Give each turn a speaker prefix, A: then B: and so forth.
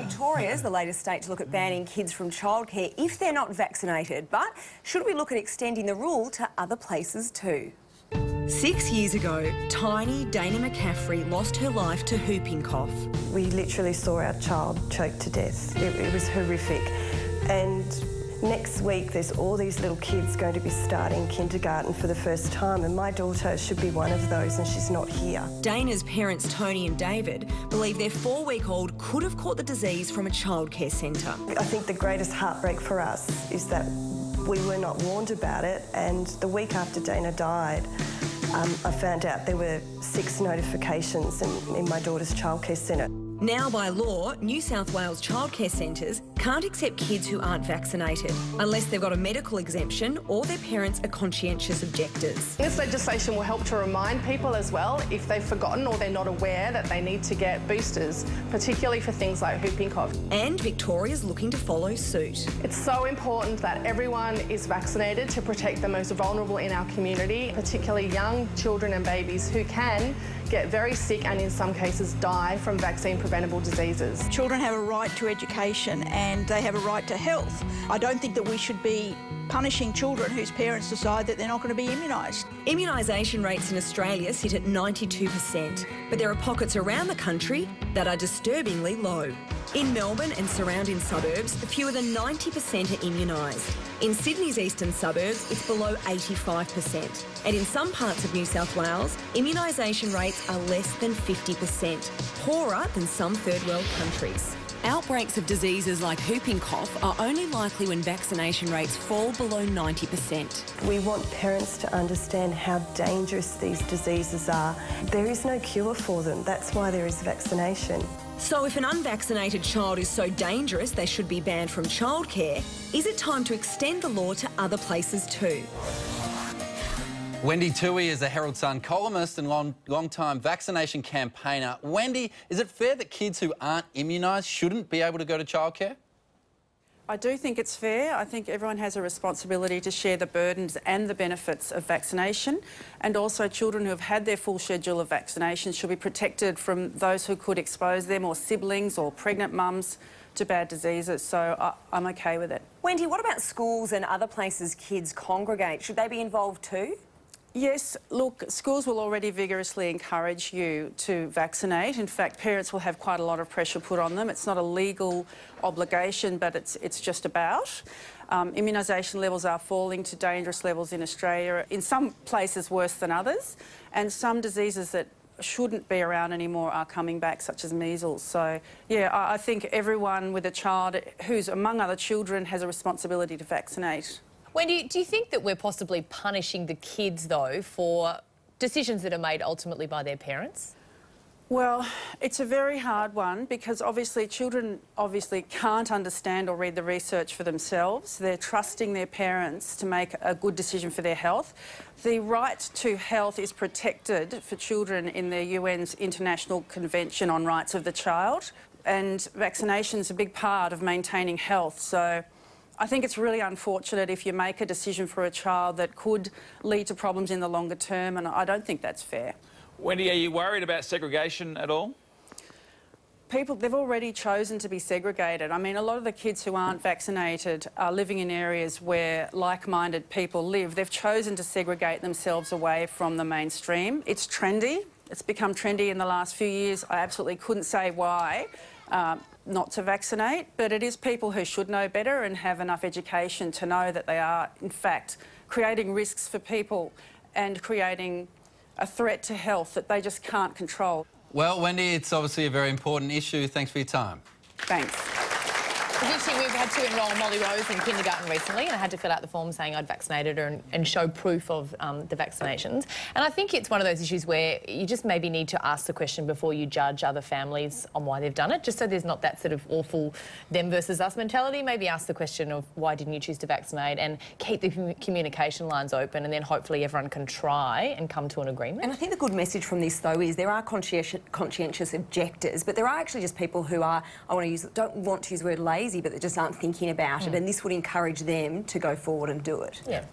A: Victoria is the latest state to look at banning kids from childcare if they're not vaccinated. But should we look at extending the rule to other places too? 6 years ago, tiny Dana McCaffery lost her life to whooping cough.
B: We literally saw our child choke to death. It was horrific. And next week, there's all these little kids going to be starting kindergarten for the first time, and my daughter should be one of those, and she's not here.
A: Dana's parents, Tony and David, believe their 4-week-old could have caught the disease from a childcare centre.
B: I think the greatest heartbreak for us is that we were not warned about it, and the week after Dana died, I found out there were 6 notifications in my daughter's childcare centre.
A: Now, by law, New South Wales childcare centres can't accept kids who aren't vaccinated unless they've got a medical exemption or their parents are conscientious objectors.
C: This legislation will help to remind people as well, if they've forgotten or they're not aware, that they need to get boosters, particularly for things like whooping cough.
A: And Victoria's looking to follow suit.
C: It's so important that everyone is vaccinated to protect the most vulnerable in our community, particularly young children and babies who can get very sick and in some cases die from vaccine-preventable diseases.
D: Children have a right to education and they have a right to health. I don't think that we should be punishing children whose parents decide that they're not going to be immunised.
A: Immunisation rates in Australia sit at 92%, but there are pockets around the country that are disturbingly low. In Melbourne and surrounding suburbs, fewer than 90% are immunised. In Sydney's eastern suburbs, it's below 85%. And in some parts of New South Wales, immunisation rates are less than 50%, poorer than some third world countries. Outbreaks of diseases like whooping cough are only likely when vaccination rates fall below 90%.
B: We want parents to understand how dangerous these diseases are. There is no cure for them. That's why there is vaccination.
A: So if an unvaccinated child is so dangerous they should be banned from childcare, is it time to extend the law to other places too?
E: Wendy Toohey is a Herald Sun columnist and long-time vaccination campaigner. Wendy, is it fair that kids who aren't immunised shouldn't be able to go to childcare?
F: I do think it's fair. I think everyone has a responsibility to share the burdens and the benefits of vaccination, and also children who have had their full schedule of vaccinations should be protected from those who could expose them or siblings or pregnant mums to bad diseases, so I'm okay with it.
A: Wendy, what about schools and other places kids congregate? Should they be involved too?
F: Yes, look, schools will already vigorously encourage you to vaccinate. In fact, parents will have quite a lot of pressure put on them. It's not a legal obligation, but it's just about. Immunisation levels are falling to dangerous levels in Australia, in some places worse than others, and some diseases that shouldn't be around anymore are coming back, such as measles. So, yeah, I think everyone with a child who's, among other children, has a responsibility to vaccinate.
G: Wendy, do you think that we're possibly punishing the kids, though, for decisions that are made ultimately by their parents?
F: Well, it's a very hard one because obviously children can't understand or read the research for themselves. They're trusting their parents to make a good decision for their health. The right to health is protected for children in the UN's International Convention on Rights of the Child, and vaccination's a big part of maintaining health. So I think it's really unfortunate if you make a decision for a child that could lead to problems in the longer term, and I don't think that's fair.
H: Wendy, are you worried about segregation at all?
F: They've already chosen to be segregated. I mean, a lot of the kids who aren't vaccinated are living in areas where like-minded people live. They've chosen to segregate themselves away from the mainstream. It's trendy. It's become trendy in the last few years. I absolutely couldn't say why not to vaccinate, but it is people who should know better and have enough education to know that they are, in fact, creating risks for people and creating a threat to health that they just can't control.
E: Well, Wendy, it's obviously a very important issue. Thanks for your time.
F: Thanks.
G: We've had to enrol Molly Rose in kindergarten recently, and I had to fill out the form saying I'd vaccinated her and show proof of the vaccinations. And I think it's one of those issues where you just maybe need to ask the question before you judge other families on why they've done it, just so there's not that sort of awful them versus us mentality. Maybe ask the question of why didn't you choose to vaccinate, and keep the communication lines open, and then hopefully everyone can try and come to an agreement.
A: And I think the good message from this, though, is there are conscientious objectors, but there are actually just people who are, don't want to use the word lazy, but that just aren't thinking about it, and this would encourage them to go forward and do it.
G: Yeah.